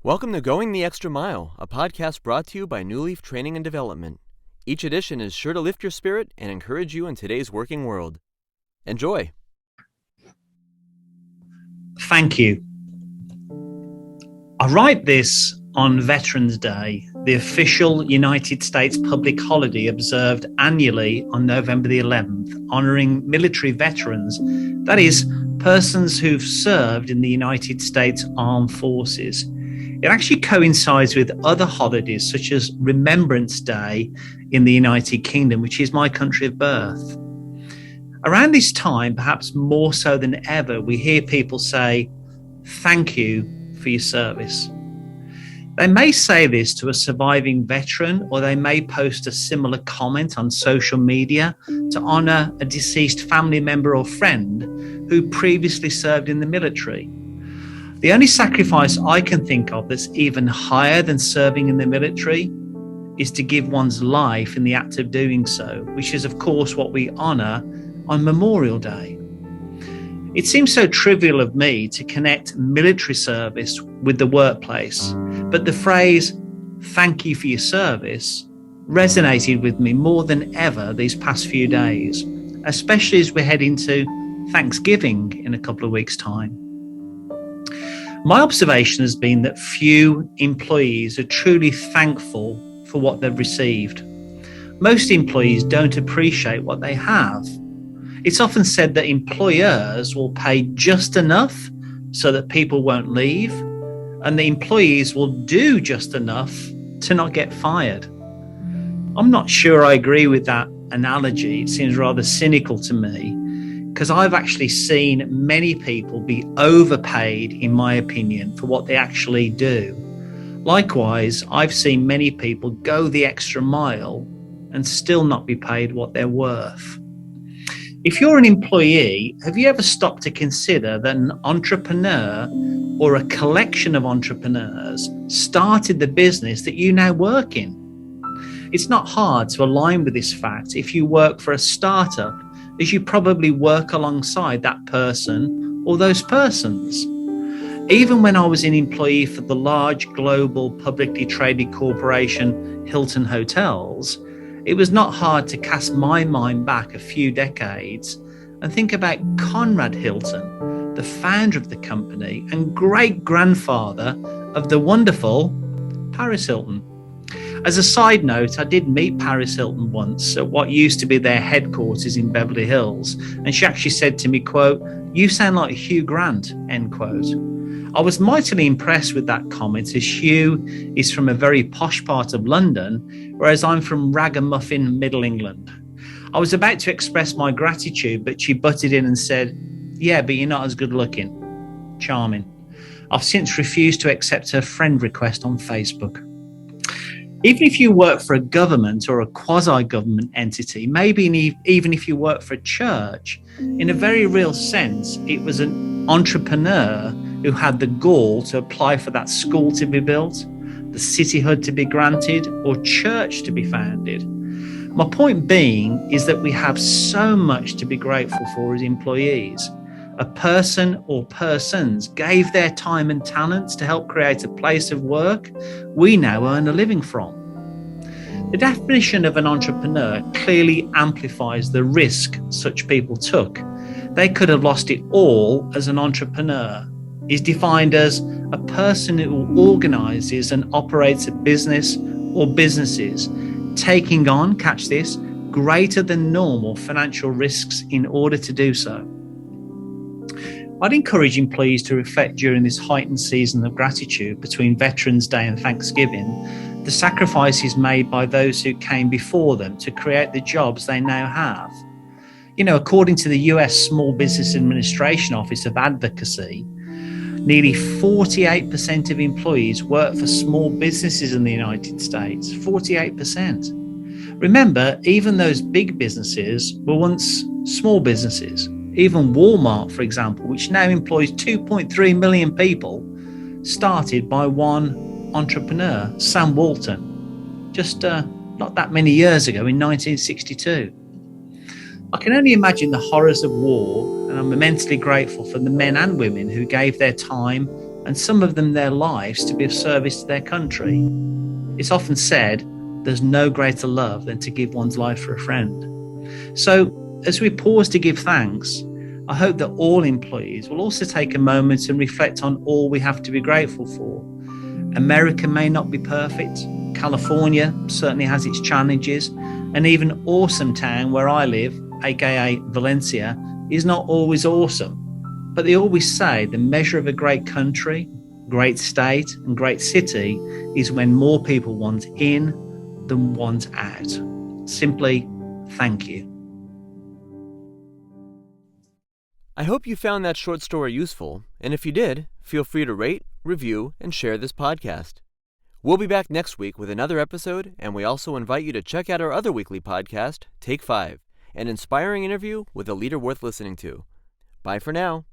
Welcome to Going the Extra Mile, a podcast brought to you by Newleaf Training and Development. Each edition is sure to lift your spirit and encourage you in today's working world. Enjoy. Thank you. I write this on Veterans Day, the official United States public holiday observed annually on November the 11th, honouring military veterans, that is, persons who've served in the United States Armed Forces. It actually coincides with other holidays such as Remembrance Day in the United Kingdom, which is my country of birth. Around this time, perhaps more so than ever, we hear people say, "Thank you for your service." They may say this to a surviving veteran, or they may post a similar comment on social media to honour a deceased family member or friend who previously served in the military. The only sacrifice I can think of that's even higher than serving in the military is to give one's life in the act of doing so, which is, of course, what we honour on Memorial Day. It seems so trivial of me to connect military service with the workplace, but the phrase, "thank you for your service," resonated with me more than ever these past few days, especially as we head into Thanksgiving in a couple of weeks' time. My observation has been that few employees are truly thankful for what they've received. Most employees don't appreciate what they have. It's often said that employers will pay just enough so that people won't leave, and the employees will do just enough to not get fired. I'm not sure I agree with that analogy. It seems rather cynical to me, because I've actually seen many people be overpaid, in my opinion, for what they actually do. Likewise, I've seen many people go the extra mile and still not be paid what they're worth. If you're an employee, have you ever stopped to consider that an entrepreneur or a collection of entrepreneurs started the business that you now work in? It's not hard to align with this fact if you work for a startup, as you probably work alongside that person or those persons. Even when I was an employee for the large global publicly traded corporation Hilton Hotels, it was not hard to cast my mind back a few decades and think about Conrad Hilton, the founder of the company and great-grandfather of the wonderful Paris Hilton. As a side note, I did meet Paris Hilton once at what used to be their headquarters in Beverly Hills, and she actually said to me, quote, "You sound like Hugh Grant," end quote. I was mightily impressed with that comment, as Hugh is from a very posh part of London, whereas I'm from ragamuffin Middle England. I was about to express my gratitude, but she butted in and said, "Yeah, but you're not as good looking." Charming. I've since refused to accept her friend request on Facebook. Even if you work for a government or a quasi-government entity, maybe even if you work for a church, in a very real sense, it was an entrepreneur who had the gall to apply for that school to be built, the cityhood to be granted, or church to be founded. My point being is that we have so much to be grateful for as employees. A person or persons gave their time and talents to help create a place of work we now earn a living from. The definition of an entrepreneur clearly amplifies the risk such people took. They could have lost it all as an entrepreneur. Is defined as a person who organises and operates a business or businesses, taking on, catch this, greater than normal financial risks in order to do so. I'd encourage employees to reflect during this heightened season of gratitude between Veterans Day and Thanksgiving, the sacrifices made by those who came before them to create the jobs they now have. You know, according to the US Small Business Administration Office of Advocacy, nearly 48% of employees work for small businesses in the United States. 48%. Remember, even those big businesses were once small businesses. Even Walmart, for example, which now employs 2.3 million people, started by one entrepreneur, Sam Walton, just not that many years ago in 1962. I can only imagine the horrors of war, and I'm immensely grateful for the men and women who gave their time and some of them their lives to be of service to their country. It's often said there's no greater love than to give one's life for a friend. So as we pause to give thanks, I hope that all employees will also take a moment and reflect on all we have to be grateful for. America may not be perfect. California certainly has its challenges. And even awesome town where I live, aka Valencia, is not always awesome. But they always say the measure of a great country, great state, and great city is when more people want in than want out. Simply, thank you. I hope you found that short story useful, and if you did, feel free to rate, review, and share this podcast. We'll be back next week with another episode, and we also invite you to check out our other weekly podcast, Take 5, an inspiring interview with a leader worth listening to. Bye for now.